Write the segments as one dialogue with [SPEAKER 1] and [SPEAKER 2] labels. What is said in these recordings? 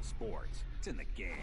[SPEAKER 1] sports. It's in the game.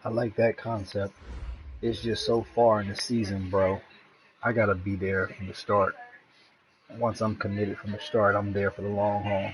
[SPEAKER 2] I like that concept. It's just so far in the season, bro. I gotta be there from the start. Once I'm committed from the start, I'm there for the long haul.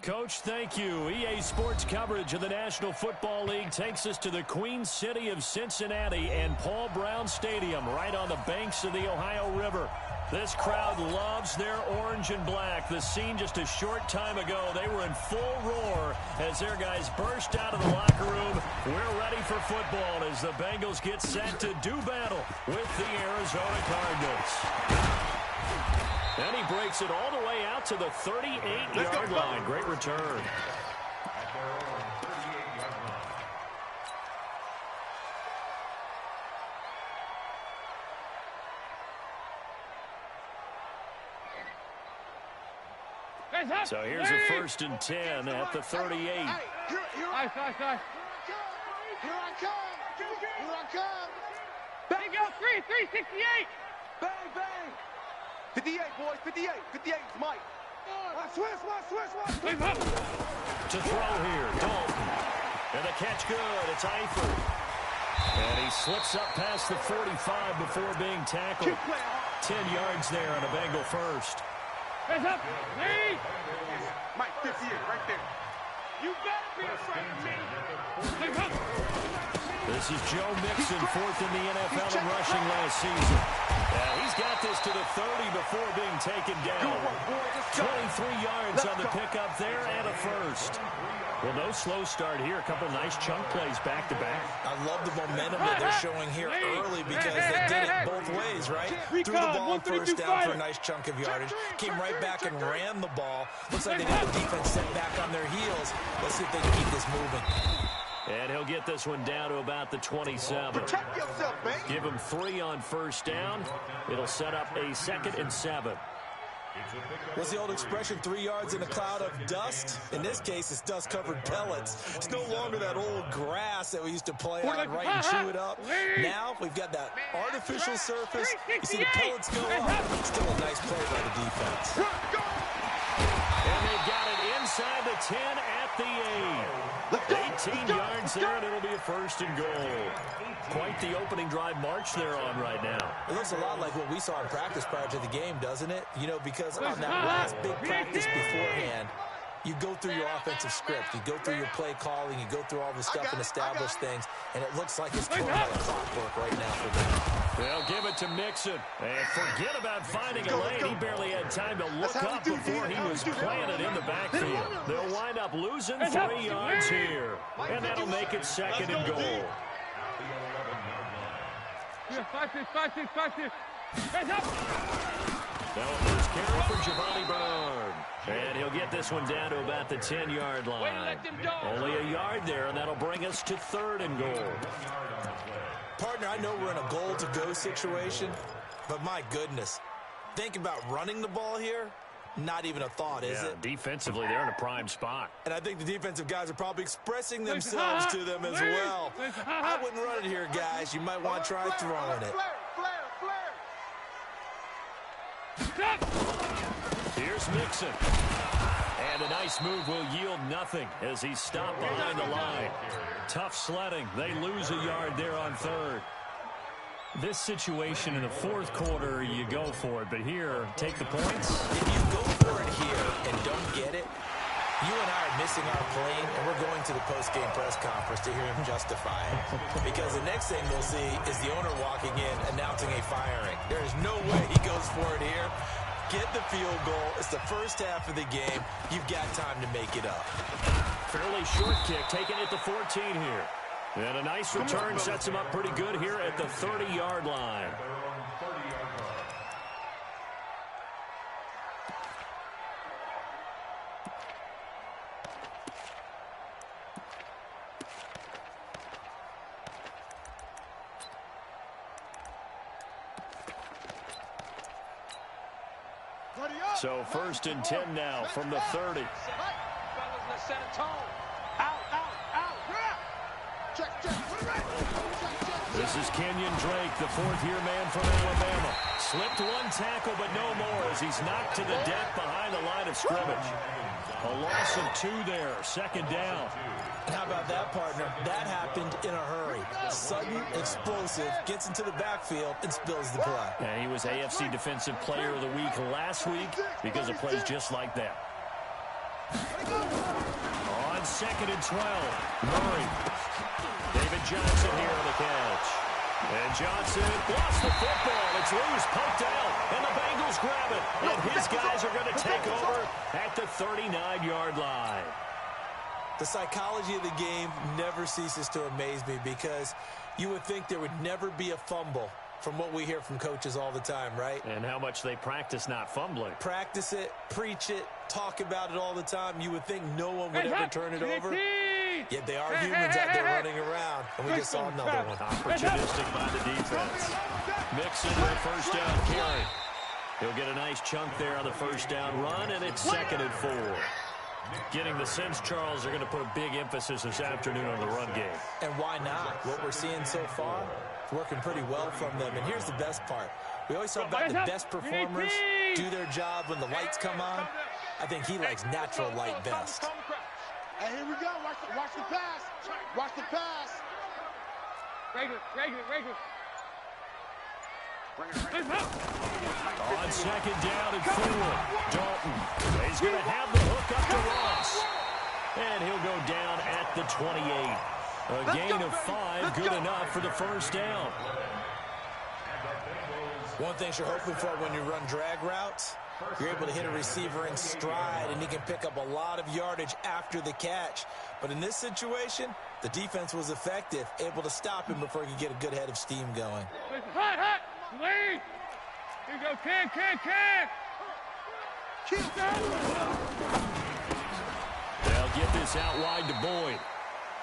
[SPEAKER 3] Coach, thank you. EA Sports coverage of the National Football League takes us to the Queen City of Cincinnati and Paul Brown Stadium right on the banks of the Ohio River. This crowd loves their orange and black. The scene just a short time ago, they were in full roar as their guys burst out of the locker room. We're ready for football as the Bengals get set to do battle with the Arizona Cardinals. And he breaks it all the way out to the 38-yard line. Great return. So here's a 1st and 10 at the 38.
[SPEAKER 1] Here I come. Here I come.
[SPEAKER 4] Bang, go, 368.
[SPEAKER 1] Bang, bang. 58, boys, 58. 58 is Mike. Switch.
[SPEAKER 3] To throw here, Dalton. And the catch good. It's Eifert. And he slips up past the 45 before being tackled. 10 yards there on a Bengal first.
[SPEAKER 4] Hands up. Lee.
[SPEAKER 1] Mike, 58, right there.
[SPEAKER 4] You better be afraid of me. Hands up.
[SPEAKER 3] This is Joe Mixon, 4th in the NFL in rushing last season. He's got this to the 30 before being taken down. 23 yards on the pickup there and a first. Well, no slow start here. A couple nice chunk plays back-to-back.
[SPEAKER 5] I love the momentum that they're showing here early because they did it both ways, right? Threw the ball on 1st down for a nice chunk of yardage. Came right back and ran the ball. Looks like they got the defense set back on their heels. Let's see if they can keep this moving.
[SPEAKER 3] And he'll get this one down to about the 27.
[SPEAKER 1] Protect yourself, man.
[SPEAKER 3] Give him 3 on 1st down. It'll set up a 2nd and 7.
[SPEAKER 5] What's the old expression, 3 yards in a cloud of dust? In this case, it's dust-covered pellets. It's no longer that old grass that we used to play on, right, and chew it up. Now we've got that artificial surface. You see the pellets go up. Still a nice play by the defense.
[SPEAKER 3] And they've got it inside the 10 at the 8. 18 yards there, and it'll be a 1st and goal. Quite the opening drive march they're on right now.
[SPEAKER 5] It looks a lot like what we saw in practice prior to the game, doesn't it? You know, because on that last big practice beforehand, you go through your offensive script, you go through your play calling, you go through all the stuff and establish things, and it looks like it's going like clockwork right now for them.
[SPEAKER 3] They'll give it to Mixon. And forget about finding a lane. He barely had time to look up before he was planted in the backfield. They'll wind up losing 3 yards here. And that'll make it 2nd and goal.
[SPEAKER 4] Hands up.
[SPEAKER 3] Now a first carry for Giovanni Bernard. And he'll get this one down to about the 10-yard line. Only a yard there, and that'll bring us to 3rd and goal.
[SPEAKER 5] Partner, I know we're in a goal-to-go situation, but my goodness, think about running the ball here. Not even a thought, is it?
[SPEAKER 3] Defensively, they're in a prime spot.
[SPEAKER 5] And I think the defensive guys are probably expressing themselves to them as well. I wouldn't run it here, guys. You might want to try throwing it.
[SPEAKER 3] Here's Mixon. And a nice move will yield nothing as he's stopped behind the line. Tough sledding. They lose a yard there on 3rd. This situation in the 4th quarter, you go for it. But here, take the points.
[SPEAKER 5] If you go for it here and don't get it, you and I are missing our plane, and we're going to the post-game press conference to hear him justify it. Because the next thing we'll see is the owner walking in, announcing a firing. There is no way he goes for it here. Get the field goal. It's the first half of the game. You've got time to make it up.
[SPEAKER 3] Fairly short kick, taking it to 14 here. And a nice return sets him up pretty good here at the 30-yard line. So 1st and 10 now from the 30. This is Kenyon Drake, the 4th-year man from Alabama. Slipped one tackle, but no more as he's knocked to the deck behind the line of scrimmage. A loss of 2 there, 2nd down.
[SPEAKER 5] And how about that, partner? That happened in a hurry. Sudden, explosive, gets into the backfield, and spills the play.
[SPEAKER 3] And he was AFC Defensive Player of the Week last week because of plays just like that. On 2nd and 12, Murray. David Johnson here on the catch. And Johnson lost the football. It's loose, poked out, and the Bengals grab it. And his guys are going to take over at the 39-yard line.
[SPEAKER 5] The psychology of the game never ceases to amaze me because you would think there would never be a fumble from what we hear from coaches all the time, right?
[SPEAKER 3] And how much they practice not fumbling.
[SPEAKER 5] Practice it, preach it, talk about it all the time. You would think no one would ever turn it over. Yet they are humans out there running around, and we just saw another one.
[SPEAKER 3] Opportunistic by the defense. Mixon with a 1st down carry. He'll get a nice chunk there on the first down run, and it's 2nd and 4. Getting the sense, Charles, they're going to put a big emphasis this afternoon on the run game.
[SPEAKER 5] And why not? What we're seeing so far, it's working pretty well from them. And here's the best part. We always talk about the best performers do their job when the lights come on. I think he likes natural light best.
[SPEAKER 1] And here we go. Watch the pass. Watch the pass.
[SPEAKER 4] Regular.
[SPEAKER 3] On 2nd down and 4, Dalton. He's going to have the hook up to Ross. And he'll go down at the 28. A gain of 5, good enough for the first down.
[SPEAKER 5] One thing you're hoping for when you run drag routes, you're able to hit a receiver in stride, and he can pick up a lot of yardage after the catch. But in this situation, the defense was effective, able to stop him before he could get a good head of steam going.
[SPEAKER 4] Hot. Lead. Here you go. Can.
[SPEAKER 3] They'll get this out wide to Boyd.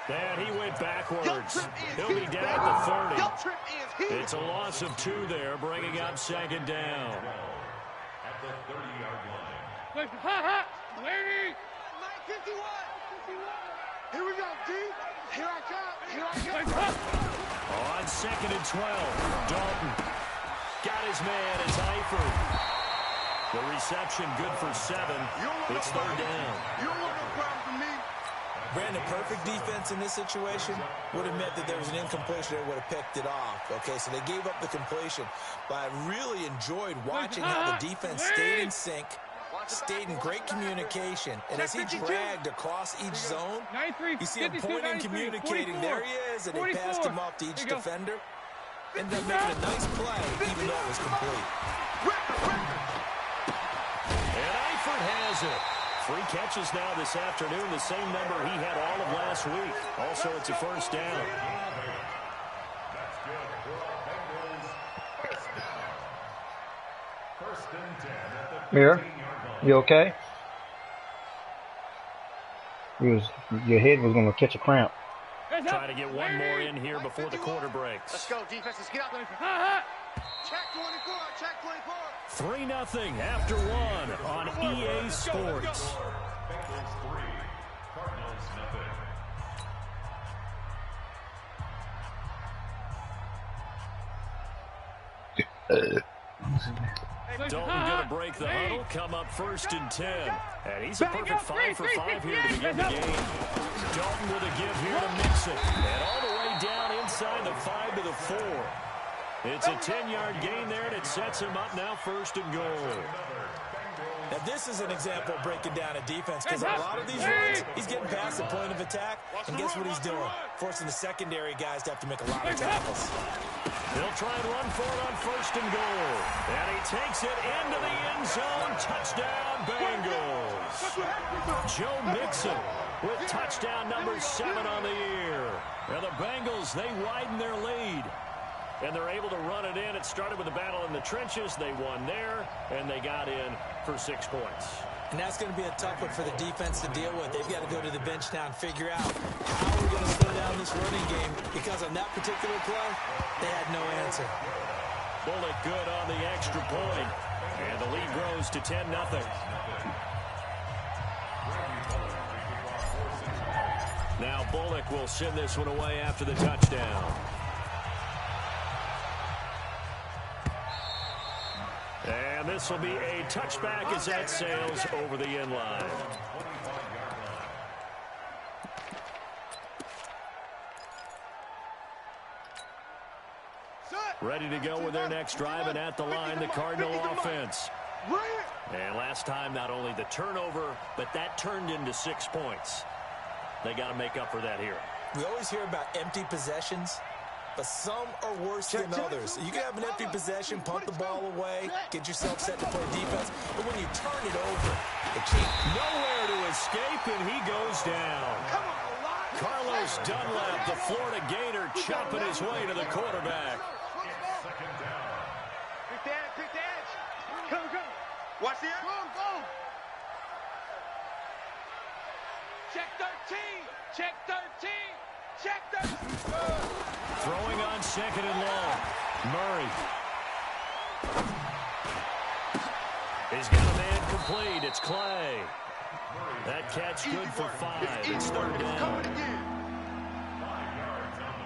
[SPEAKER 3] And he went backwards. He'll be down at the 30. It's a loss of 2 there, bringing up 2nd down.
[SPEAKER 1] At the 30-yard line.
[SPEAKER 4] Hot. Lady.
[SPEAKER 1] 51. Here we go, D. Here I come.
[SPEAKER 3] On 2nd and 12, Dalton got his man. It's Eifert. The reception good for 7. It's 3rd down.
[SPEAKER 1] You don't want no problem from me.
[SPEAKER 5] Brandon, perfect defense in this situation would have meant that there was an incompletion that would have picked it off. Okay, so they gave up the completion. But I really enjoyed watching how the defense stayed in sync, stayed in great communication. And as he dragged across each zone, you see him pointing, communicating. There he is, and they passed him off to each defender. Ended up making a nice play, even though it was complete.
[SPEAKER 3] And Eifert has it. 3 catches now this afternoon, the same number he had all of last week. Also, it's a first down.
[SPEAKER 2] Mir, you okay? Your head was going to catch a cramp.
[SPEAKER 3] Try to get one more in here before the quarter breaks.
[SPEAKER 1] Let's go, defense. Let's get out there. Check 24. Check 24.
[SPEAKER 3] 3-0 after 1 on EA Sports.
[SPEAKER 1] Bengals 3, Cardinals nothing.
[SPEAKER 3] Dalton going to break the huddle, come up 1st and 10. And he's a perfect 5 for 5 here to begin the game. Dalton with a give here to Mixon. And all the way down inside the 5 to the 4. It's a 10-yard gain there, and it sets him up now 1st and goal.
[SPEAKER 5] Now, this is an example of breaking down a defense, because a lot of these runs, he's getting past the point of attack, and guess what he's doing? Forcing the secondary guys to have to make a lot of tackles.
[SPEAKER 3] They'll try and run for it on 1st and goal. And he takes it into the end zone. Touchdown, Bengals. Joe Mixon with touchdown number 7 on the year. Now, the Bengals, they widen their lead. And they're able to run it in. It started with a battle in the trenches. They won there, and they got in for 6 points.
[SPEAKER 5] And that's going to be a tough one for the defense to deal with. They've got to go to the bench now and figure out how we're going to slow down this running game, because on that particular play, they had no answer.
[SPEAKER 3] Bullock good on the extra point, and the lead grows to 10-0. Now Bullock will send this one away after the touchdown. And this will be a touchback as that sails over the end line. Ready to go with their next drive, and at the line, the Cardinal offense. And last time, not only the turnover, but that turned into 6 points. They got to make up for that here.
[SPEAKER 5] We always hear about empty possessions, but some are worse than others. You can have an empty possession, punt the ball away, get yourself set to play defense, but when you turn it over, it changes.
[SPEAKER 3] Nowhere to escape, and he goes down. Carlos Dunlap, the Florida Gator, chopping his way to the quarterback.
[SPEAKER 1] Quick the edge. Come. Watch the edge. Go.
[SPEAKER 4] Check 13. Check 13. Check 13.
[SPEAKER 3] Throwing on 2nd and long. Murray. He's got a man complete. It's Clay. That catch good for 5. It's third down.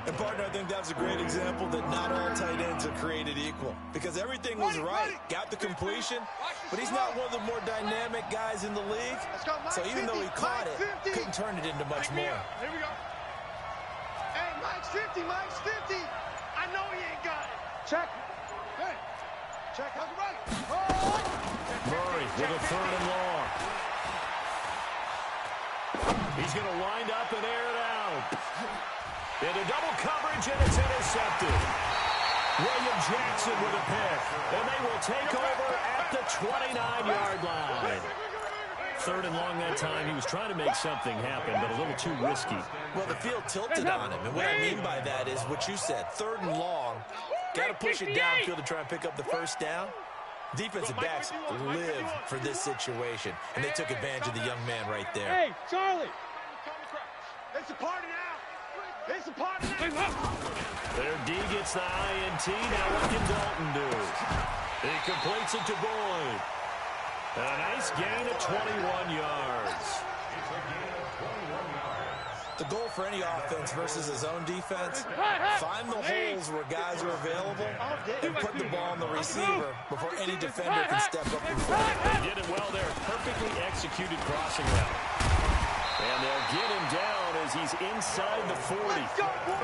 [SPEAKER 5] And, partner, I think that's a great example that not all tight ends are created equal. Because everything was right. Got the completion, but he's not one of the more dynamic guys in the league. So even though he caught it, couldn't turn it into much more.
[SPEAKER 4] Here we go. Hey, Mike's 50. Mike's 50. I know he ain't got it.
[SPEAKER 1] Check. Hey. Check. How's it right?
[SPEAKER 3] Murray with a third and long. He's going to wind up and air it out. Into double coverage, and it's intercepted. William Jackson with a pick. And they will take over at the 29-yard line. Third and long that time. He was trying to make something happen, but a little too risky.
[SPEAKER 5] Well, the field tilted on him. And what I mean by that is what you said. Third and long. Got to push it downfield to try and pick up the first down. Defensive backs live for this situation. And they took advantage of the young man right there.
[SPEAKER 4] Hey, Charlie. It's a party now. It's a party now.
[SPEAKER 3] Their D gets the INT. Now what can Dalton do? He completes it to Boyd. A nice gain of 21 yards.
[SPEAKER 5] The goal for any offense versus his own defense, find the holes where guys are available and put the ball on the receiver before any defender can step up in front.
[SPEAKER 3] They did it well there. Perfectly executed crossing route. And they'll get him down as he's inside the 40.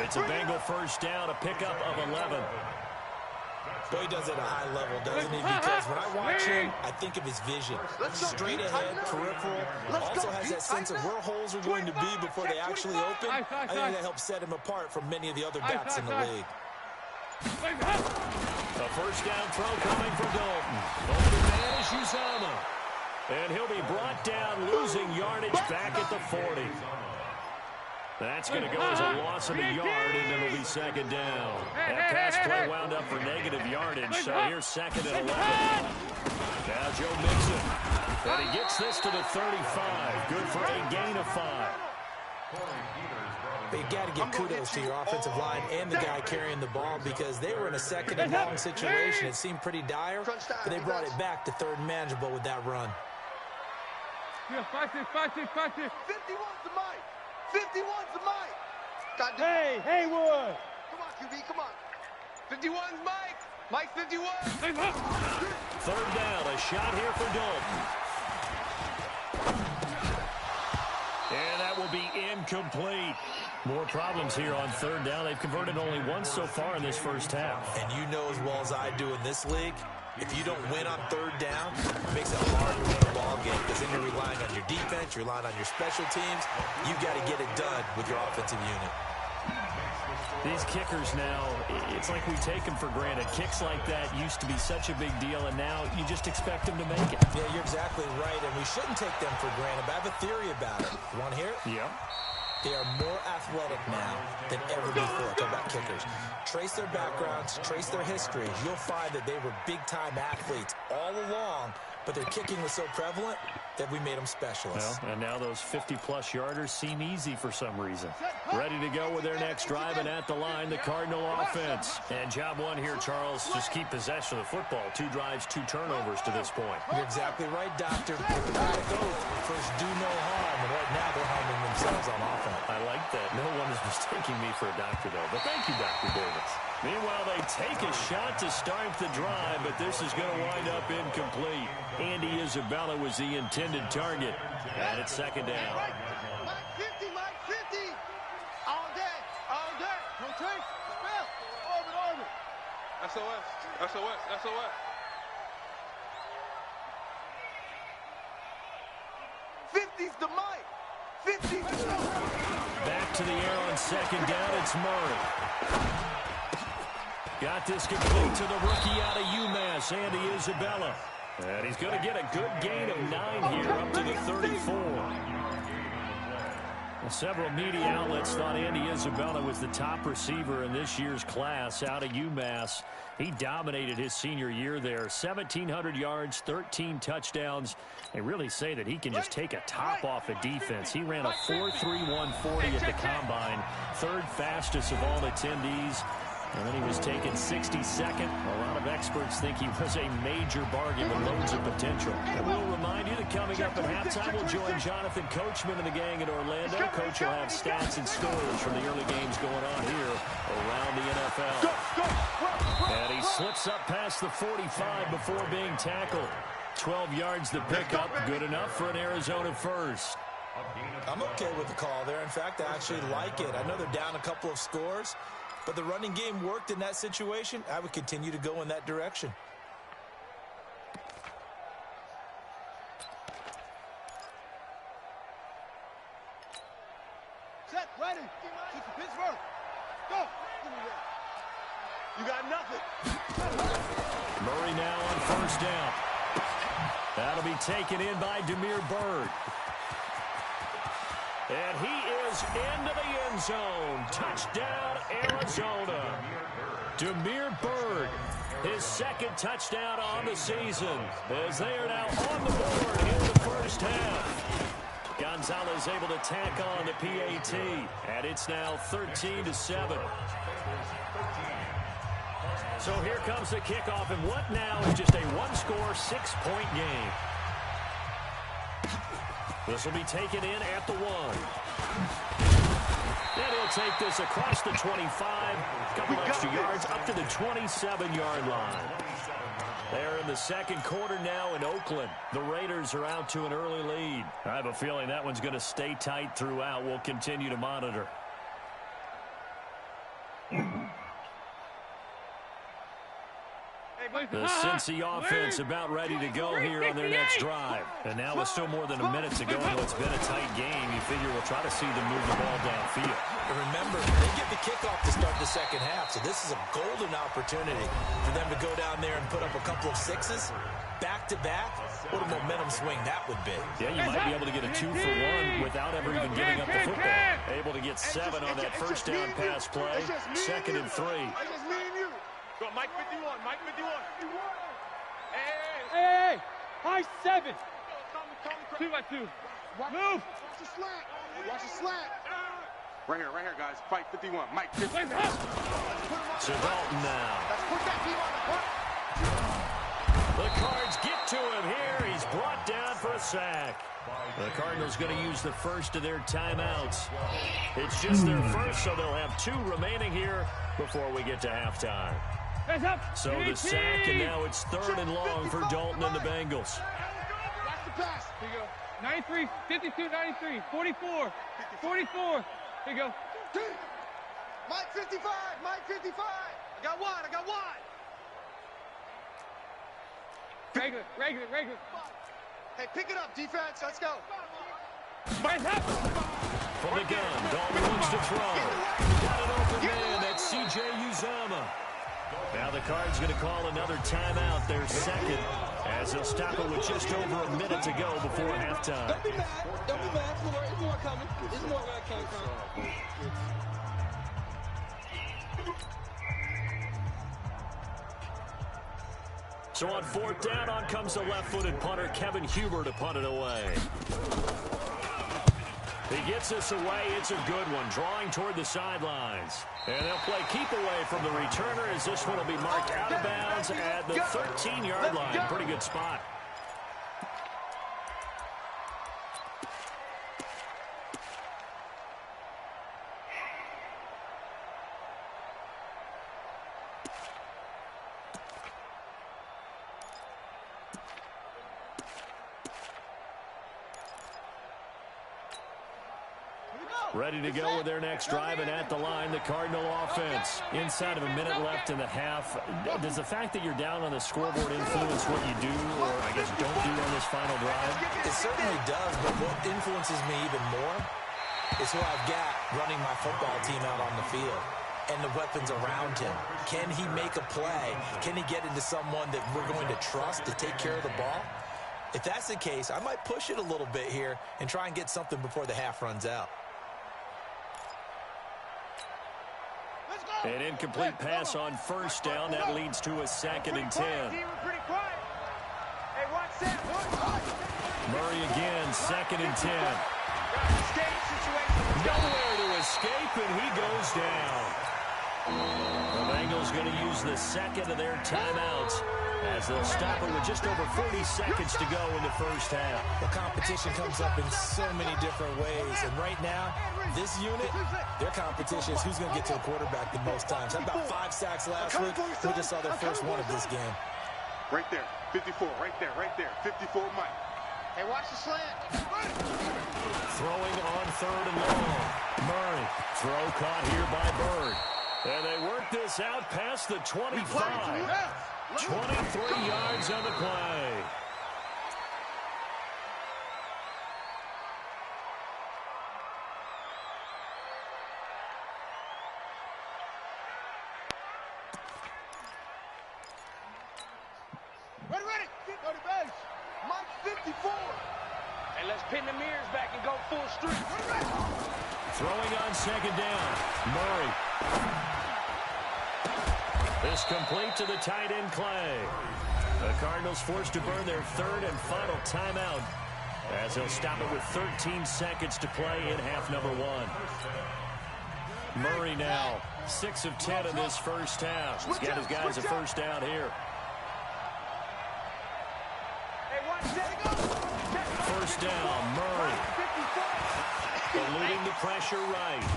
[SPEAKER 3] It's a Bengal first down, a pickup of 11.
[SPEAKER 5] Boy, he does it at a high level, doesn't he? Because when I watch him, I think of his vision. Straight ahead, peripheral. Also has that sense of where holes are going to be before they actually open. I think that helps set him apart from many of the other backs in the league.
[SPEAKER 3] A first down throw coming from Dalton. Open man is Uzama. And he'll be brought down, losing yardage back at the 40. That's going to go as a loss of a yard, and it'll be second down. That pass play wound up for negative yardage, so here's second and 11. Now Joe Mixon. And he gets this to the 35. Good for a gain of 5.
[SPEAKER 5] But you got to give kudos to your offensive line and the guy carrying the ball because they were in a second and long situation. It seemed pretty dire, but they brought it back to third and manageable with that run.
[SPEAKER 4] Yeah, 51's the mic. 51's the mic.
[SPEAKER 6] Hey, Haywood.
[SPEAKER 1] Come on, QB, come on. 51's Mike. Mike 51.
[SPEAKER 3] Third down, a shot here for Dalton. And that will be incomplete. More problems here on third down. They've converted only once so far in this first half.
[SPEAKER 5] And you know as well as I do in this league, if you don't win on third down, it makes it hard to win a ball game because then you're relying on your defense, you're relying on your special teams. You've got to get it done with your offensive unit.
[SPEAKER 3] These kickers now, it's like we take them for granted. Kicks like that used to be such a big deal, and now you just expect them to make it.
[SPEAKER 5] Yeah, you're exactly right, and we shouldn't take them for granted, but I have a theory about it. You want to hear it?
[SPEAKER 3] Yeah.
[SPEAKER 5] They are more athletic now than ever before. Talk about kickers. Trace their backgrounds, trace their histories. You'll find that they were big-time athletes all along, but their kicking was so prevalent that we made them specialists.
[SPEAKER 3] Well, and now those 50-plus yarders seem easy for some reason. Ready to go with their next drive, and at the line, the Cardinal offense. And job one here, Charles, just keep possession of the football. 2 drives, 2 turnovers to this point.
[SPEAKER 5] You're exactly right, Doctor. Gotta go. First, do no harm, and right now they're harming themselves on offense.
[SPEAKER 3] I like that. No one is mistaking me for a doctor, though. But thank you, Dr. Davis. Meanwhile, they take a shot to start the drive, but this is going to wind up incomplete. Andy Isabella was the intended target. And it's second down.
[SPEAKER 1] Mike 50, Mike 50. All day, all day. Rotate, spell, orbit. SOS, SOS, SOS. 50's the mic. 50's the mic.
[SPEAKER 3] Back to the air on second down. It's Murray. Got this complete to the rookie out of UMass, Andy Isabella. And he's going to get a good gain of 9 here, up to the 34. Well, several media outlets thought Andy Isabella was the top receiver in this year's class out of UMass. He dominated his senior year there. 1,700 yards, 13 touchdowns. They really say that he can just take a top off a defense. He ran a 4.31 40 at the combine, 3rd fastest of all attendees. And then he was taken 62nd. A lot of experts think he was a major bargain with loads of potential. And we'll remind you that coming up at halftime, we'll join Jonathan Coachman and the gang in Orlando. Coach will have stats and scores from the early games going on here around the NFL. And he slips up past the 45 before being tackled. 12 yards to pick up. Good enough for an Arizona first.
[SPEAKER 5] I'm okay with the call there. In fact, I actually like it. I know they're down a couple of scores, but the running game worked in that situation. I would continue to go in that direction.
[SPEAKER 4] Set, ready. Shoot to Pittsburgh. Go. You got nothing.
[SPEAKER 3] Murray now on first down. That'll be taken in by Damiere Byrd. And he is into the end zone. Touchdown, Arizona. Damiere Byrd, his second touchdown on the season, as they are now on the board in the first half. Gonzalez able to tack on the PAT, and it's now 13-7. So here comes the kickoff, and what now is just a one-score, 6-point game. This will be taken in at the 1. And he'll take this across the 25. A couple extra yards up to the 27-yard line. They're in the second quarter now in Oakland. The Raiders are out to an early lead. I have a feeling that one's going to stay tight throughout. We'll continue to monitor. The Cincy offense about ready to go here on their next drive. And now with still more than a minute to go in what's been a tight game, you figure we'll try to see them move the ball downfield.
[SPEAKER 5] And remember, they get the kickoff to start the second half, so this is a golden opportunity for them to go down there and put up a couple of sixes back-to-back. What a momentum swing that would be.
[SPEAKER 3] Yeah, you might be able to get a 2-for-1 without ever even giving up the football. Able to get 7 on that first down pass play. 2nd and 3.
[SPEAKER 1] Go, Mike 51, Mike 51.
[SPEAKER 6] Hey, high 7. 2 by 2. Move.
[SPEAKER 4] Watch the slant. Watch the slant.
[SPEAKER 1] Right here, guys. Fight 51. Mike 51.
[SPEAKER 3] To Dalton now.
[SPEAKER 4] Let's put that team on the front.
[SPEAKER 3] The Cards get to him here. He's brought down for a sack. The Cardinals going to use the first of their timeouts. It's just their first, so they'll have 2 remaining here before we get to halftime. So the sack, and now it's 3rd and long for Dalton and the Bengals.
[SPEAKER 4] Watch the pass.
[SPEAKER 6] Here you go. 93, 52, 93, 44, 44. Here you go.
[SPEAKER 4] Mike 55, Mike 55. I got one.
[SPEAKER 6] Regular.
[SPEAKER 4] Hey, pick it up, defense. Let's go.
[SPEAKER 3] From the gun, Dalton looks to throw. Got an open man. That's C.J. Uzomah. Now the Cards going to call another timeout, their second, as they'll stop it with just over a minute to go before halftime.
[SPEAKER 7] Don't be mad. There's more coming. There's more where I came from.
[SPEAKER 3] So on 4th down, on comes the left-footed punter, Kevin Huber, to punt it away. He gets this away. It's a good one, drawing toward the sidelines. And they'll play keep away from the returner, as this one will be marked out of bounds at the 13-yard line. Pretty good spot. Ready to go with their next drive, and at the line, the Cardinal offense. Inside of a minute left in the half. Does the fact that you're down on the scoreboard influence what you do, or I guess don't do on this final drive?
[SPEAKER 5] It certainly does, but what influences me even more is who I've got running my football team out on the field and the weapons around him. Can he make a play? Can he get into someone that we're going to trust to take care of the ball? If that's the case, I might push it a little bit here and try and get something before the half runs out.
[SPEAKER 3] An incomplete pass on first down. That leads to a 2nd and 10. Murray again, 2nd and 10. Nowhere to escape, and he goes down. The is going to use the second of their timeouts as they'll stop it with just over 40 seconds to go in the first half.
[SPEAKER 5] The competition comes up in so many different ways, and right now, this unit, their competition is who's going to get to the quarterback the most times. How about 5 sacks last week? We just saw their first one of this game.
[SPEAKER 1] Right there, 54, right there, 54, Mike.
[SPEAKER 4] Hey, watch the slant.
[SPEAKER 3] Throwing on third and long. Murray, throw caught here by Bird. And they work this out past the 25. 23 yards on the play.
[SPEAKER 4] Ready. Go to base. Mike 54.
[SPEAKER 6] Hey, let's pin the mirrors back and go full street.
[SPEAKER 3] Throwing on second down. Murray. This complete to the tight end Clay. The Cardinals forced to burn their third and final timeout as they'll stop it with 13 seconds to play in half number 1. Murray now 6 of 10 in this first half. He's got his guys a first down here. First down, Murray. Eluding the pressure right.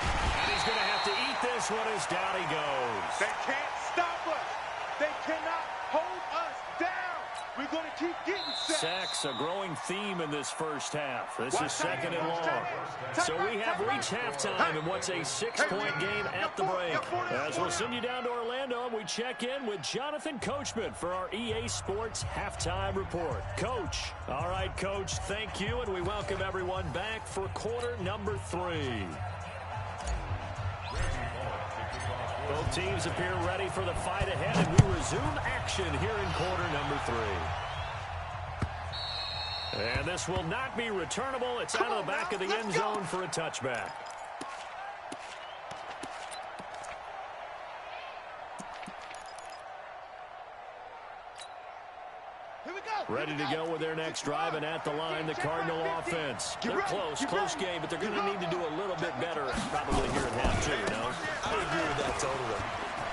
[SPEAKER 3] And he's going to have to eat this one as down he goes.
[SPEAKER 1] They can't stop us. They cannot hold us down. We're going to keep getting
[SPEAKER 3] sacks. A growing theme in this first half. This is second and long. So we have reached halftime in what's a 6-point game at the break. As we'll send you down to Orlando, we check in with Jonathan Coachman for our EA Sports Halftime Report. Coach. All right, Coach, thank you, and we welcome everyone back for quarter number 3. Both teams appear ready for the fight ahead, and we resume action here in quarter number 3. And this will not be returnable. It's out of the back of the end zone for a touchback. Ready to go with their next drive, and at the line, the Cardinal offense. They're close game, but they're going to need to do a little bit better probably here at half 2, no?
[SPEAKER 5] I would agree with that totally.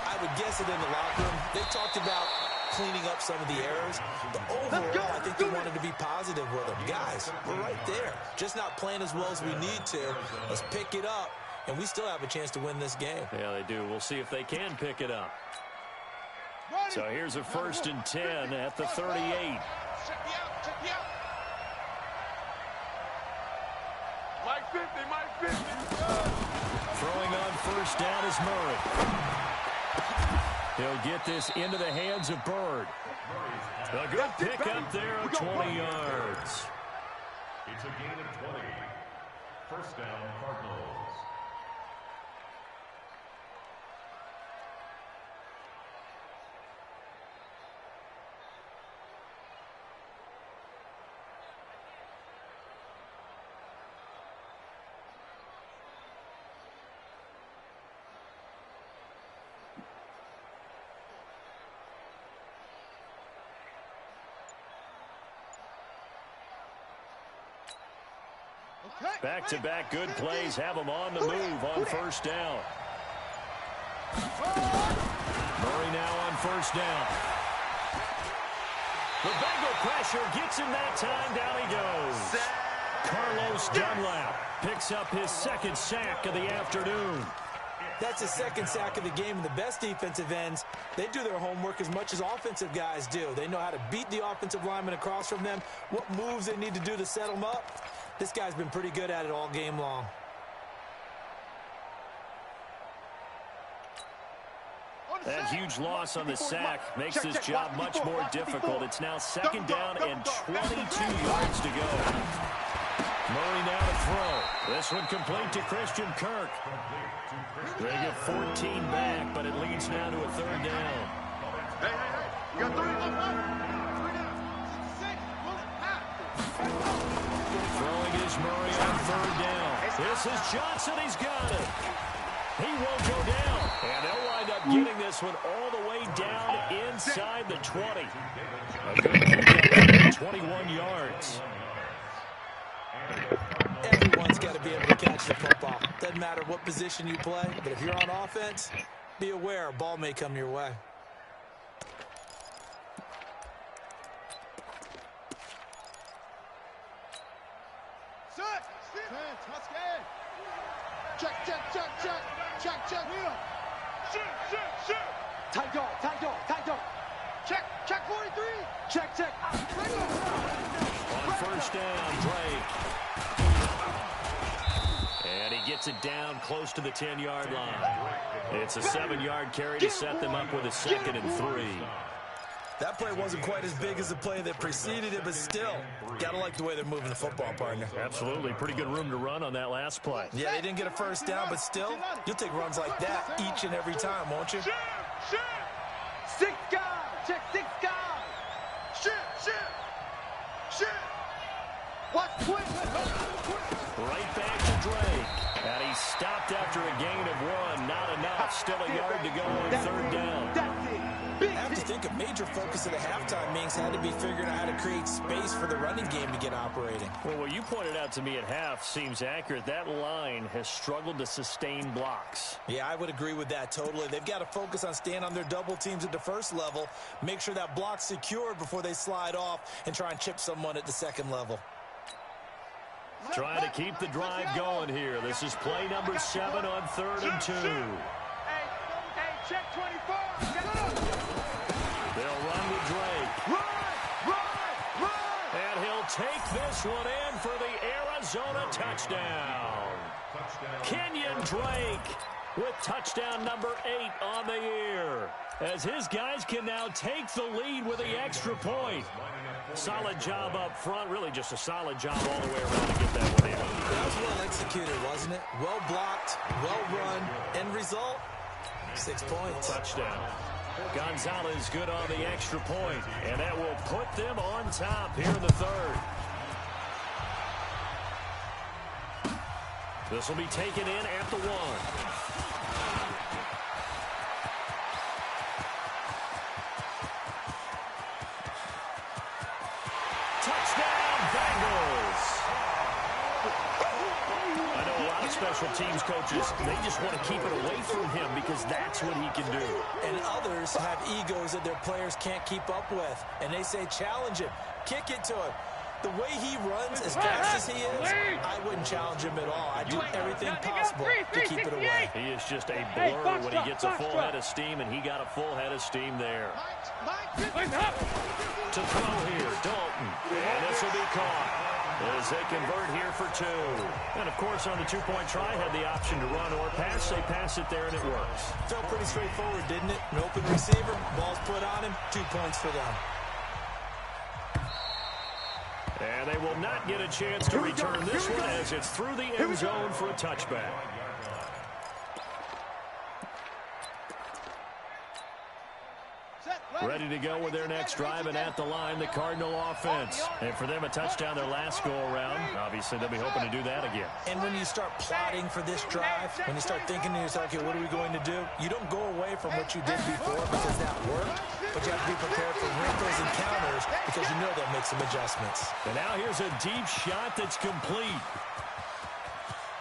[SPEAKER 5] I would guess it in the locker room. They talked about cleaning up some of the errors. But overall, I think they wanted to be positive with them. Guys, we're right there. Just not playing as well as we need to. Let's pick it up, and we still have a chance to win this game.
[SPEAKER 3] Yeah, they do. We'll see if they can pick it up. So here's a 1st and 10 at the 38.
[SPEAKER 4] Check me out.
[SPEAKER 1] Mike 50.
[SPEAKER 3] Throwing on first down is Murray. He'll get this into the hands of Bird. A good pickup there of 20 yards.
[SPEAKER 8] It's a gain of 20. First down, Cardinals.
[SPEAKER 3] Back-to-back good plays have them on the move on first down. Murray now on first down. The Bengal pressure gets him that time. Down he goes. Carlos Dunlap picks up his 2nd sack of the afternoon.
[SPEAKER 5] That's his 2nd sack of the game, and the best defensive ends, they do their homework as much as offensive guys do. They know how to beat the offensive lineman across from them, what moves they need to do to set them up. This guy's been pretty good at it all game long.
[SPEAKER 3] That huge loss on the sack makes this job much more difficult. It's now 2nd down and 22 yards to go. Murray now to throw. This one complete to Christian Kirk. They get 14 back, but it leads now to a 3rd down.
[SPEAKER 1] Hey. You got 3 left. 3 down.
[SPEAKER 3] Throwing is Murray on 3rd down. This is Johnson. He's got it. He won't go down. And they'll wind up getting this one all the way down inside the 20. A good pickup, 21 yards.
[SPEAKER 5] Everyone's got to be able to catch the football. Doesn't matter what position you play, but if you're on offense, be aware, a ball may come your way.
[SPEAKER 4] Check, check, check, check, check, check, wheel. Shoot. Tight dog. Check 43. Check.
[SPEAKER 3] On first down, Drake. And he gets it down close to the 10-yard line. It's a 7-yard carry to set them up with a 2nd and 3.
[SPEAKER 5] That play wasn't quite as big as the play that preceded it, but still, gotta like the way they're moving the football, partner.
[SPEAKER 3] Absolutely. Pretty good room to run on that last play.
[SPEAKER 5] Yeah, they didn't get a first down, but still, you'll take runs like that each and every time, won't you?
[SPEAKER 4] 6 guys. Check 6 guys. Shit. Watch quick.
[SPEAKER 3] Right back to Drake. And he stopped after a gain of 1. Not enough. Still a yard to go on 3rd down.
[SPEAKER 5] I have to think a major focus of the halftime meetings had to be figuring out how to create space for the running game to get operating.
[SPEAKER 3] Well, what you pointed out to me at half seems accurate. That line has struggled to sustain blocks.
[SPEAKER 5] Yeah, I would agree with that totally. They've got to focus on staying on their double teams at the first level, make sure that block's secured before they slide off, and try and chip someone at the second level.
[SPEAKER 3] Trying to keep the drive going here. This is play number 7 on 3rd and 2.
[SPEAKER 4] Hey, check 24.
[SPEAKER 3] They'll run with Drake.
[SPEAKER 4] Run!
[SPEAKER 3] And he'll take this one in for the Arizona touchdown. Kenyon Drake with touchdown number 8 on the year, as his guys can now take the lead with the extra point. Solid job up front, really just a solid job all the way around to get that one in.
[SPEAKER 5] That was well executed, wasn't it? Well blocked, well run. End result, 6 points.
[SPEAKER 3] Touchdown. Gonzalez good on the extra point, and that will put them on top here in the 3rd. This will be taken in at the 1. Special teams coaches, they just want to keep it away from him because that's what he can do.
[SPEAKER 5] And others have egos that their players can't keep up with, and they say challenge him, kick it to him. The way he runs as fast as he is, I wouldn't challenge him at all. I'd do everything possible to keep it away.
[SPEAKER 3] He is just a blur when he gets a full head of steam, and he got a full head of steam there. To throw here, Dalton, and this will be caught as they convert here for 2. And, of course, on the 2-point try, had the option to run or pass. They pass it there, and it works.
[SPEAKER 5] Felt pretty straightforward, didn't it? An open receiver, ball's put on him, 2 points for them.
[SPEAKER 3] And they will not get a chance to return this one as it's through the end zone for a touchback. Ready to go with their next drive, and at the line, the Cardinal offense. And for them, a touchdown their last go-around. Obviously, they'll be hoping to do that again.
[SPEAKER 5] And when you start plotting for this drive, when you start thinking to yourself, okay, what are we going to do? You don't go away from what you did before because that worked, but you have to be prepared for wrinkles and counters because you know they'll make some adjustments.
[SPEAKER 3] And now here's a deep shot that's complete.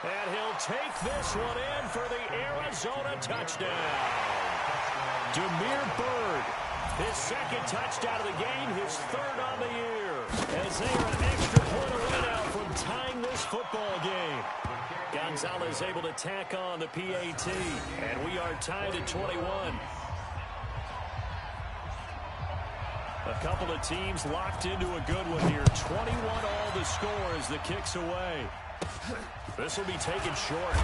[SPEAKER 3] And he'll take this one in for the Arizona touchdown. Demir Bird. His 2nd touchdown of the game, his 3rd on the year. As they are an extra point away now from tying this football game. Gonzalez able to tack on the PAT. And we are tied at 21. A couple of teams locked into a good one here. 21 all the score as the kick's away. This will be taken short.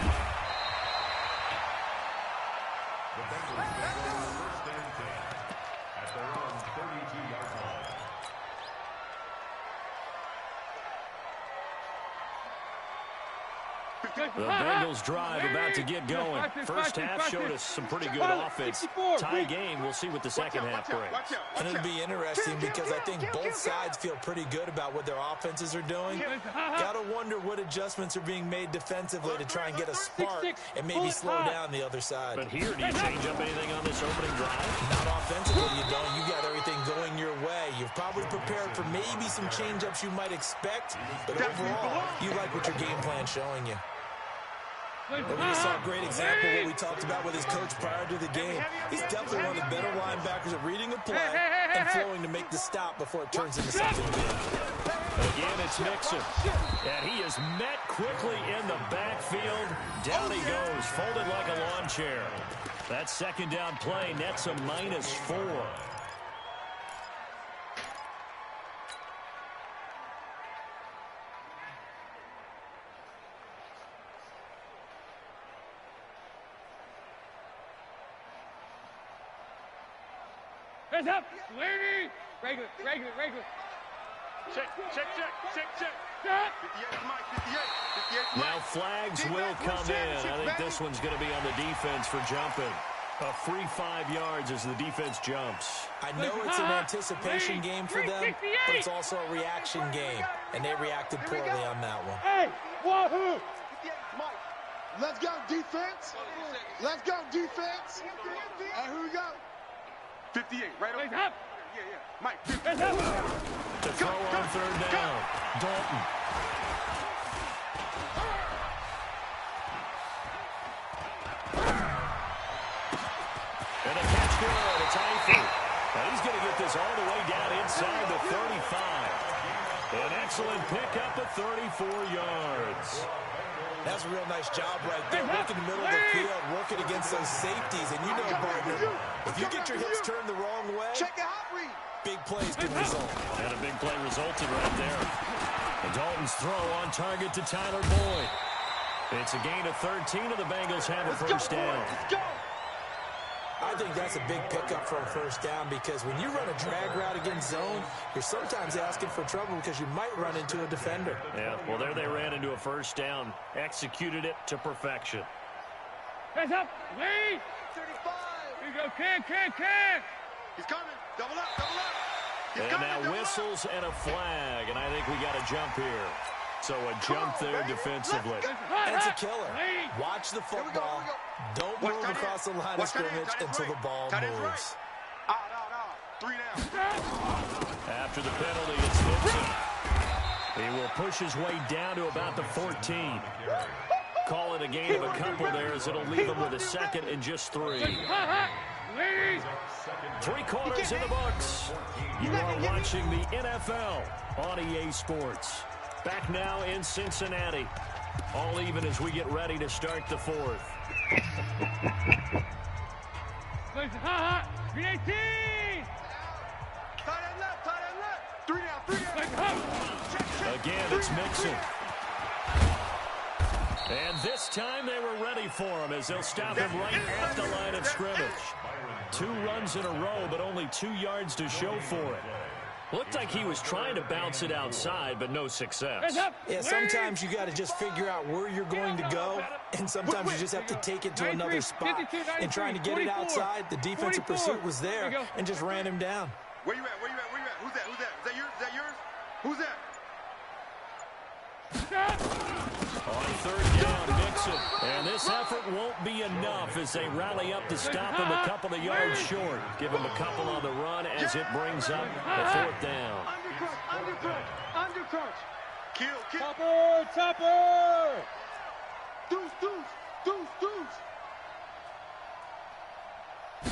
[SPEAKER 3] The Bengals drive about to get going. First half showed us some pretty good offense. Tie game, we'll see what the second half brings.
[SPEAKER 5] And it'll be interesting because I think both sides feel pretty good about what their offenses are doing. Gotta wonder what adjustments are being made defensively to try and get a spark and maybe slow down the other side.
[SPEAKER 3] But here, do you change up anything on this opening drive?
[SPEAKER 5] Not offensively, you don't. You got everything going your way. You've probably prepared for maybe some change-ups you might expect, but overall, you like what your game plan's showing you. And we just saw a great example of what we talked about with his coach prior to the game. He's definitely one of the better linebackers at reading a play and flowing to make the stop before it turns into something big.
[SPEAKER 3] Again, it's Mixon. And he is met quickly in the backfield. Down he goes, folded like a lawn chair. That second down play nets a -4.
[SPEAKER 6] Hands up! Lady! Regular. Check.
[SPEAKER 1] 58, Mike, 58. 58, Mike.
[SPEAKER 3] Now flags will come in. I think this one's going to be on the defense for jumping. A free 5 yards as the defense jumps.
[SPEAKER 5] I know it's an anticipation game for them, but it's also a reaction game, and they reacted poorly on that one.
[SPEAKER 6] Hey! Wahoo!
[SPEAKER 1] 58, Mike.
[SPEAKER 4] Let's go, defense. Let's go, defense. And here we go.
[SPEAKER 1] 58, right over.
[SPEAKER 6] Hands up!
[SPEAKER 1] Yeah. Mike, 50.
[SPEAKER 6] Hands up!
[SPEAKER 3] To throw on third down, Dalton. And a catch good. It's Eifert. And he's going to get this all the way down inside the 35. An excellent pickup of 34 yards.
[SPEAKER 5] That's a real nice job right there. Working the middle of the field, working against those safeties. And you know, partner, if you get your hips turned the wrong way,
[SPEAKER 1] Check it out, Reed.
[SPEAKER 5] big plays can result.
[SPEAKER 3] And a big play resulted right there. And Dalton's throw on target to Tyler Boyd. It's a gain of 13, and the Bengals have a first down.
[SPEAKER 1] Let's go.
[SPEAKER 5] I think that's a big pickup for a first down because when you run a drag route against zone, you're sometimes asking for trouble because you might run into a defender.
[SPEAKER 3] Yeah, well, there they ran into a first down. Executed it to perfection.
[SPEAKER 6] Hands up! Lead!
[SPEAKER 1] 35.
[SPEAKER 6] Here you go, can!
[SPEAKER 1] He's coming. Double up. He's
[SPEAKER 3] And
[SPEAKER 1] coming.
[SPEAKER 3] now
[SPEAKER 1] double
[SPEAKER 3] whistles and a flag, and I think we got a jump here. So a jump there defensively.
[SPEAKER 5] That's a killer. Watch the football. Don't move across the line of scrimmage until the ball moves.
[SPEAKER 1] Out. 3 down.
[SPEAKER 3] After the penalty, it's Gibson. He will push his way down to about the 14. Call it a gain of a couple there as it'll leave him with a second and just 3. 3 quarters in the books. You are watching the NFL on EA Sports. Back now in Cincinnati. All even as we get ready to start the 4th.
[SPEAKER 6] 318!
[SPEAKER 1] Tight end left. 3 down.
[SPEAKER 3] Again, it's Mixon. And this time they were ready for him as they'll stop him right at the line of scrimmage. 2 runs in a row, but only 2 yards to show for it. Looked like he was trying to bounce it outside, but no success.
[SPEAKER 5] Yeah, sometimes you got to just figure out where you're going to go, and sometimes you just have to take it to another spot. And trying to get it outside, the defensive pursuit was there and just ran him down.
[SPEAKER 1] Where you at? Who's that? Is that yours? Who's that?
[SPEAKER 3] On third down, Mixon. And this effort won't be enough as they rally up to stop him a couple of yards short. Give him a couple on the run as it brings up the 4th down.
[SPEAKER 4] Undercrunch.
[SPEAKER 1] Kill.
[SPEAKER 6] Topper!
[SPEAKER 4] Deuce.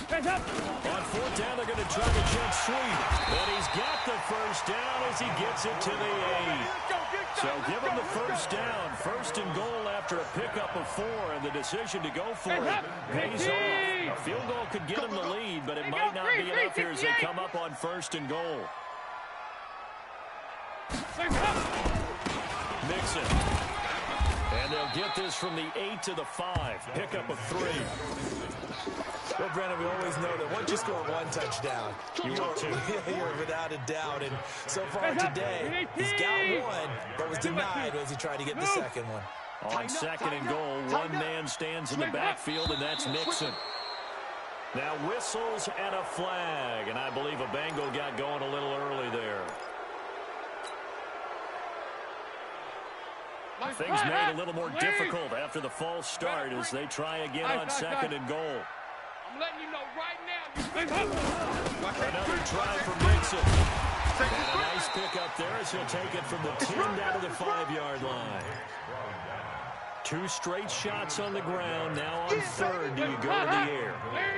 [SPEAKER 6] Hands up!
[SPEAKER 3] On 4th down, they're going to try the jet sweep. And he's got the first down as he gets it to the 8. So give him the first down. 1st and goal after a pickup of 4, and the decision to go for it pays off. A field goal could get him the lead, but it might not be enough here as they come up on 1st and goal. Mixon. And they'll get this from the 8 to the 5. Pickup of 3.
[SPEAKER 5] Well, Brandon, we always know that once you score 1 touchdown, you're without a doubt. And so far today, he's got 1 that was denied as he tried to get the second one.
[SPEAKER 3] On 2nd and goal, 1 man stands in the backfield, and that's Mixon. Now whistles and a flag, and I believe a Bengal got going a little early there. Things made a little more difficult after the false start as they try again on 2nd and goal.
[SPEAKER 6] I'm letting you know right now.
[SPEAKER 3] Another try for Mixon. And a nice pick up there as he'll take it from the 10 down to the 5-yard line. 2 straight shots on the ground. Now on third, do you go to the air?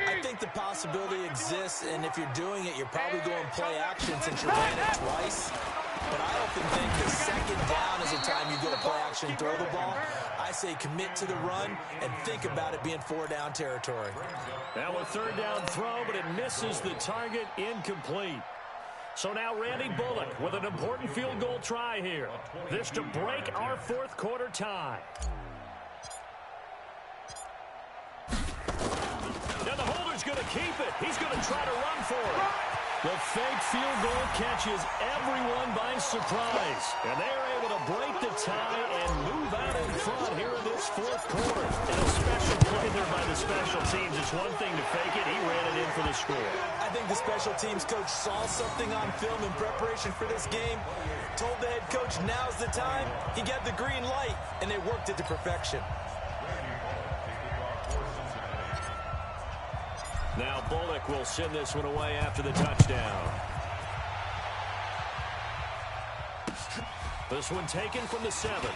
[SPEAKER 5] I think the possibility exists, and if you're doing it, you're probably going play action since you ran it twice. But I often think the second down is the time you go play action, throw the ball. I say commit to the run and think about it being 4-down territory.
[SPEAKER 3] Now a 3rd down throw, but it misses the target, incomplete. So now Randy Bullock with an important field goal try here. This to break our 4th quarter tie. Now the holder's going to keep it. He's going to try to run for it. The fake field goal catches everyone by surprise. And they're able to break the tie and move out in front here in this 4th quarter. And a special play there by the special teams. It's one thing to fake it. He ran it in for the score.
[SPEAKER 5] I think the special teams coach saw something on film in preparation for this game, told the head coach now's the time. He got the green light, and they worked it to perfection.
[SPEAKER 3] Now Bullock will send this one away after the touchdown. This one taken from the 7.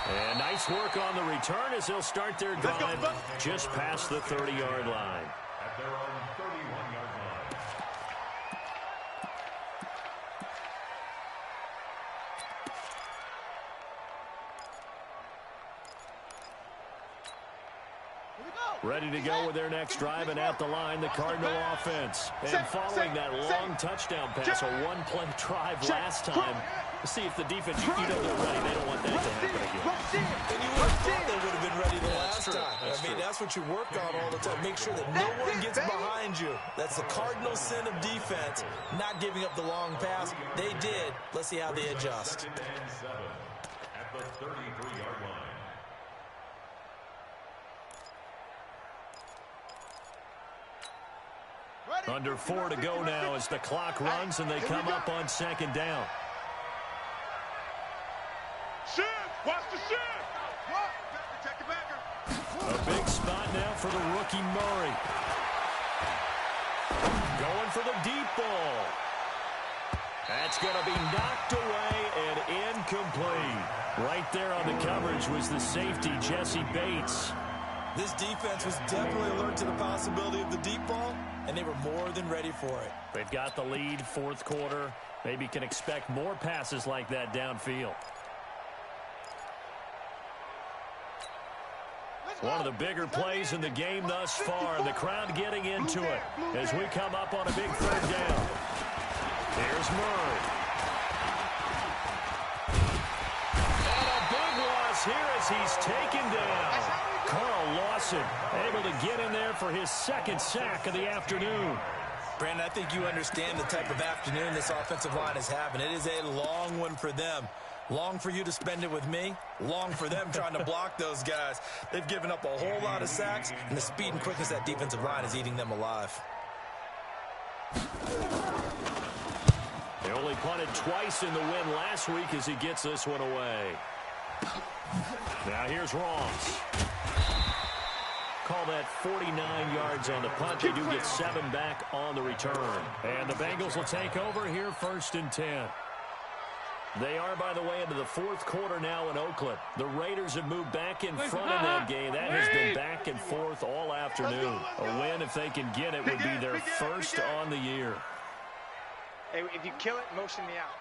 [SPEAKER 3] And nice work on the return as they'll start their drive just past the 30-yard line.
[SPEAKER 8] At their own 31-yard line.
[SPEAKER 3] Ready to go with their next drive, and at the line, the Cardinal offense. And following that long touchdown pass, a one-play drive last time, see if the defense, you know they're ready. They don't want that to happen again.
[SPEAKER 5] And you would have thought they would have been ready the last time. I mean, that's what you work on all the time. Make sure that no one gets behind you. That's the cardinal sin of defense, not giving up the long pass. They did. Let's see how they adjust.
[SPEAKER 8] At the 33-yard line.
[SPEAKER 3] Under 4 to go now as the clock runs and they come up on 2nd down.
[SPEAKER 1] Shift! Watch the shift! Protect the backer.
[SPEAKER 3] A big spot now for the rookie Murray. Going for the deep ball. That's going to be knocked away and incomplete. Right there on the coverage was the safety, Jesse Bates.
[SPEAKER 5] This defense was definitely alert to the possibility of the deep ball, and they were more than ready for it.
[SPEAKER 3] They've got the lead, 4th quarter. Maybe can expect more passes like that downfield. One of the bigger plays in the game thus far. The crowd getting into it as we come up on a big 3rd down. Here's Murray. And a big loss here as he's taken down. Carl Lawson able to get in there for his 2nd sack of the afternoon.
[SPEAKER 5] Brandon, I think you understand the type of afternoon this offensive line is having. It is a long one for them. Long for you to spend it with me. Long for them trying to block those guys. They've given up a whole lot of sacks, and the speed and quickness of that defensive line is eating them alive.
[SPEAKER 3] They only punted twice in the win last week as he gets this one away. Now here's Ross. Call that 49 yards on the punt. They do get 7 back on the return. And the Bengals will take over here 1st and 10. They are, by the way, into the 4th quarter now in Oakland. The Raiders have moved back in front in that game. That has been back and forth all afternoon. A win, if they can get it, would be their 1st on the year.
[SPEAKER 9] Hey, if you kill it, motion me out.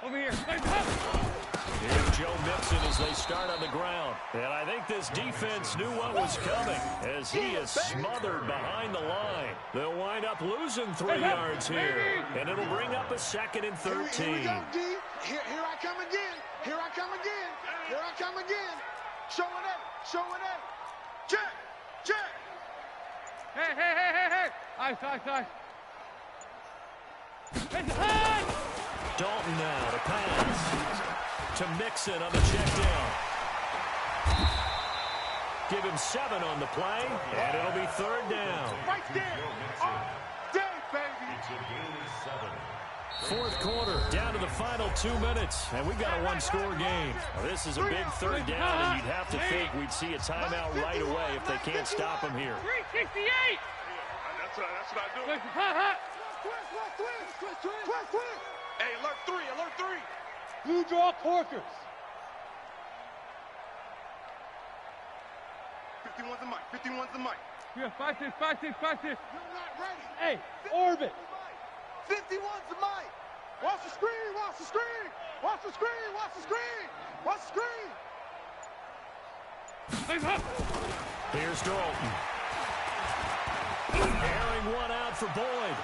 [SPEAKER 6] Over here.
[SPEAKER 3] Here's Joe Mixon as they start on the ground. And I think this defense knew what was coming as he is smothered behind the line. They'll wind up losing 3 yards here. And it'll bring up a 2nd and 13.
[SPEAKER 4] Here we go, D. Here I come again. Here I come again. Here I come again. Showing up. Showing up. Check. Check.
[SPEAKER 6] Hey. Ice.
[SPEAKER 3] Dalton now to pass to Mixon on the check down. Give him 7 on the play, and it'll be 3rd down.
[SPEAKER 4] Right there. Day, baby.
[SPEAKER 3] 4th quarter, down to the final 2 minutes, and we've got a 1-score game. Now, this is a big 3rd down, and you'd have to think we'd see a timeout right away if they can't stop him here.
[SPEAKER 6] 368.
[SPEAKER 1] That's what I do.
[SPEAKER 4] Twist.
[SPEAKER 1] Hey, alert 3.
[SPEAKER 6] Blue draw Corkers.
[SPEAKER 1] 51's the mic. 51's the mic.
[SPEAKER 6] Yeah, 5-6, 5-6, 5-6.
[SPEAKER 4] You're not ready.
[SPEAKER 6] Hey, orbit.
[SPEAKER 4] 51's the mic. Watch the screen, watch the screen. Watch the screen, watch the screen. Watch the screen.
[SPEAKER 3] Here's Dalton. Airing one out for Boyd.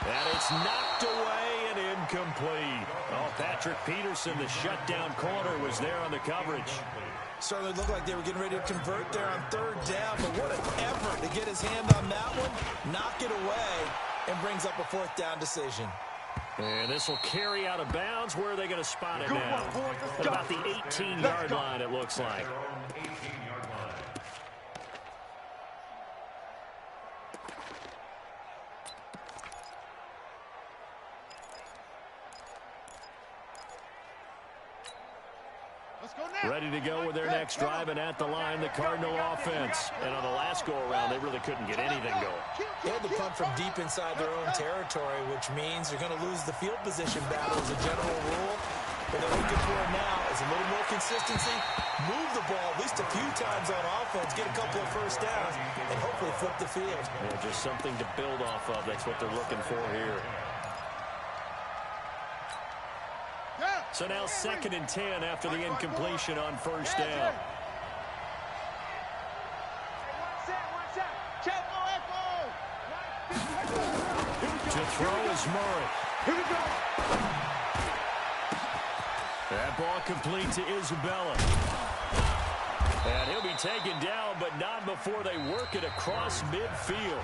[SPEAKER 3] And it's knocked away and incomplete. Oh, Patrick Peterson, the shutdown corner, was there on the coverage.
[SPEAKER 5] Certainly looked like they were getting ready to convert there on third down, but what an effort to get his hand on that one, knock it away, and brings up a fourth down decision.
[SPEAKER 3] And this will carry out of bounds. Where are they going to spot it now? At about the 18-yard line, it looks like. Ready to go with their next drive, and at the line, the Cardinal offense. And on the last go-around, they really couldn't get anything going.
[SPEAKER 5] They had to punt from deep inside their own territory, which means they're going to lose the field position battle as a general rule. What they're looking for now is a little more consistency, move the ball at least a few times on offense, get a couple of first downs, and hopefully flip the field.
[SPEAKER 3] Yeah, just something to build off of. That's what they're looking for here. So now 2nd and 10 after the incompletion on first down. To throw is Murray. That ball complete to Isabella. And he'll be taken down, but not before they work it across midfield.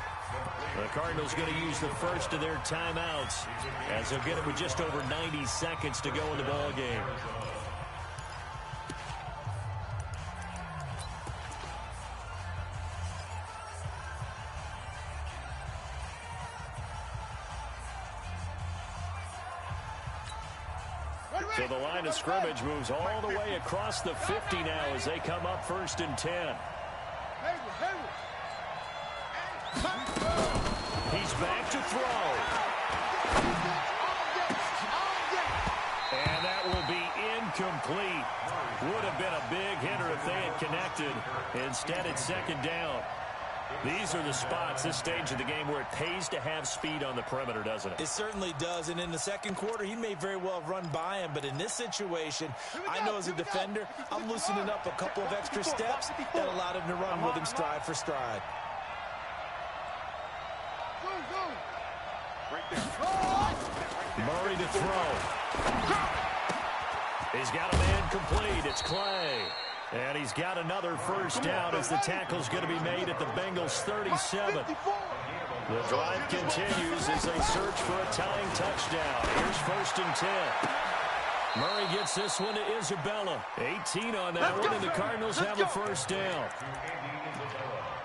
[SPEAKER 3] The Cardinals going to use the first of their timeouts as they'll get it with just over 90 seconds to go in the ball game. So the line of scrimmage moves all the way across the 50 now as they come up 1st and 10. He's back to throw. And that will be incomplete. Would have been a big hitter if they had connected. Instead, it's 2nd down. These are the spots, this stage of the game, where it pays to have speed on the perimeter, doesn't it?
[SPEAKER 5] It certainly does, and in the second quarter, he may very well have run by him, but in this situation, I know as a defender, I'm loosening up a couple of extra steps that allowed him to run with him stride for stride.
[SPEAKER 3] Murray to throw. He's got a man complete. It's Clay. And he's got another first down as the tackle's going to be made at the Bengals' 37. The drive continues as they search for a tying touchdown. Here's 1st and 10. Murray gets this one to Isabella. 18 on that one, and the Cardinals have a first down.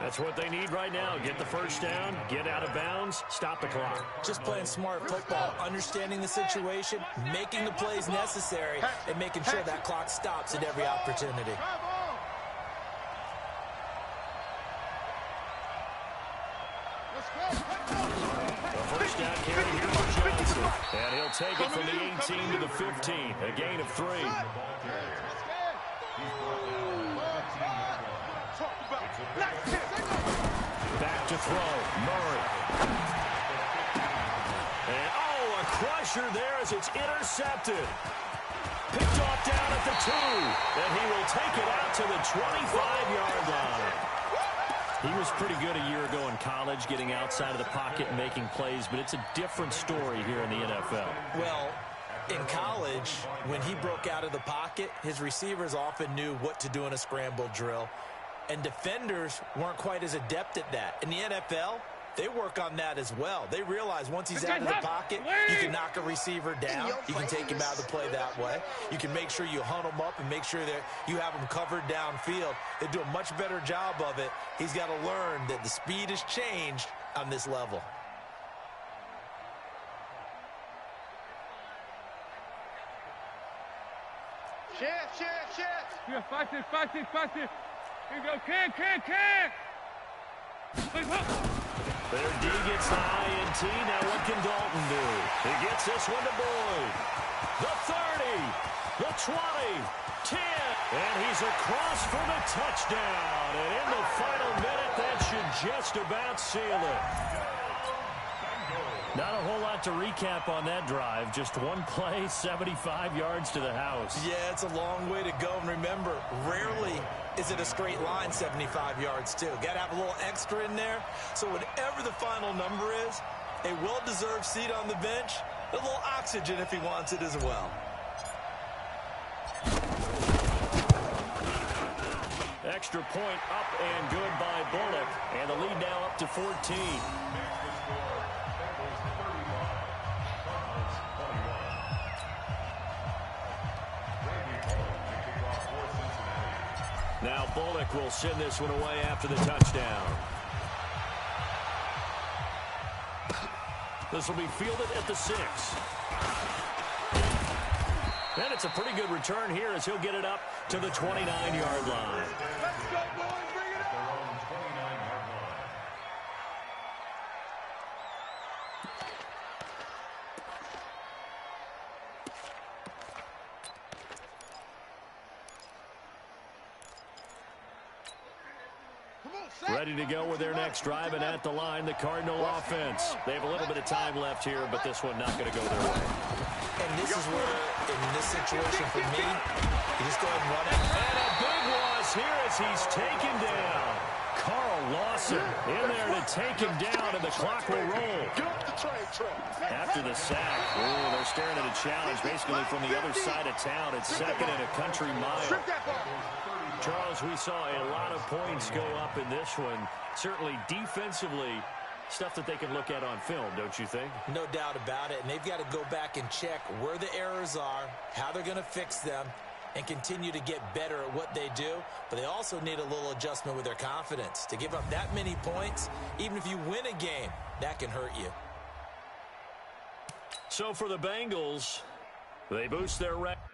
[SPEAKER 3] That's what they need right now. Get the first down, get out of bounds, stop the clock.
[SPEAKER 5] Just playing smart football, understanding the situation, making the plays necessary, and making sure that clock stops at every opportunity.
[SPEAKER 3] The first down carry here for Johnson. And he'll take it from the 18 to the 15. A gain of 3. Back to throw. Murray. And, a crusher there as it's intercepted. Picked off down at the 2. And he will take it out to the 25-yard line. He was pretty good a year ago in college, getting outside of the pocket and making plays, but it's a different story here in the NFL.
[SPEAKER 5] Well, in college, when he broke out of the pocket, his receivers often knew what to do in a scramble drill. And defenders weren't quite as adept at that. In the NFL, they work on that as well. They realize once he's out of the pocket, you can knock a receiver down. You can take him out of the play that way. You can make sure you hunt him up and make sure that you have him covered downfield. They do a much better job of it. He's got to learn that the speed has changed on this level.
[SPEAKER 4] Shift.
[SPEAKER 6] Yeah, 5-6, 5-6, 5-6. Here you go, can.
[SPEAKER 3] Their D gets the INT. Now what can Dalton do? He gets this one to Boyd. The 30. The 20, 10, and he's across for the touchdown. And in the final minute, that should just about seal it. Not a whole lot to recap on that drive. Just one play, 75 yards to the house.
[SPEAKER 5] Yeah, it's a long way to go. And remember, rarely is it a straight line 75 yards, too. Got to have a little extra in there. So whatever the final number is, a well-deserved seat on the bench, a little oxygen if he wants it as well.
[SPEAKER 3] Extra point up and good by Bullock. And the lead now up to 14. Now Bullock will send this one away after the touchdown. This will be fielded at the 6. And it's a pretty good return here as he'll get it up to the 29-yard line.
[SPEAKER 4] Let's go, boys. Bring it up.
[SPEAKER 3] Ready to go with their next drive, and at the line, the Cardinal offense. They have a little bit of time left here, but this one not going to go their way.
[SPEAKER 5] And this is where, in this situation for me, you just go ahead and run it.
[SPEAKER 3] And a big loss here as he's taken down. Carl Lawson in there to take him down, and the clock will roll. After the sack, they're staring at a challenge basically from the other side of town. It's second and a country mile. Charles, we saw a lot of points go up in this one. Certainly defensively, stuff that they can look at on film, don't you think?
[SPEAKER 5] No doubt about it. And they've got to go back and check where the errors are, how they're going to fix them, and continue to get better at what they do. But they also need a little adjustment with their confidence. To give up that many points, even if you win a game, that can hurt you.
[SPEAKER 3] So for the Bengals, they boost their record.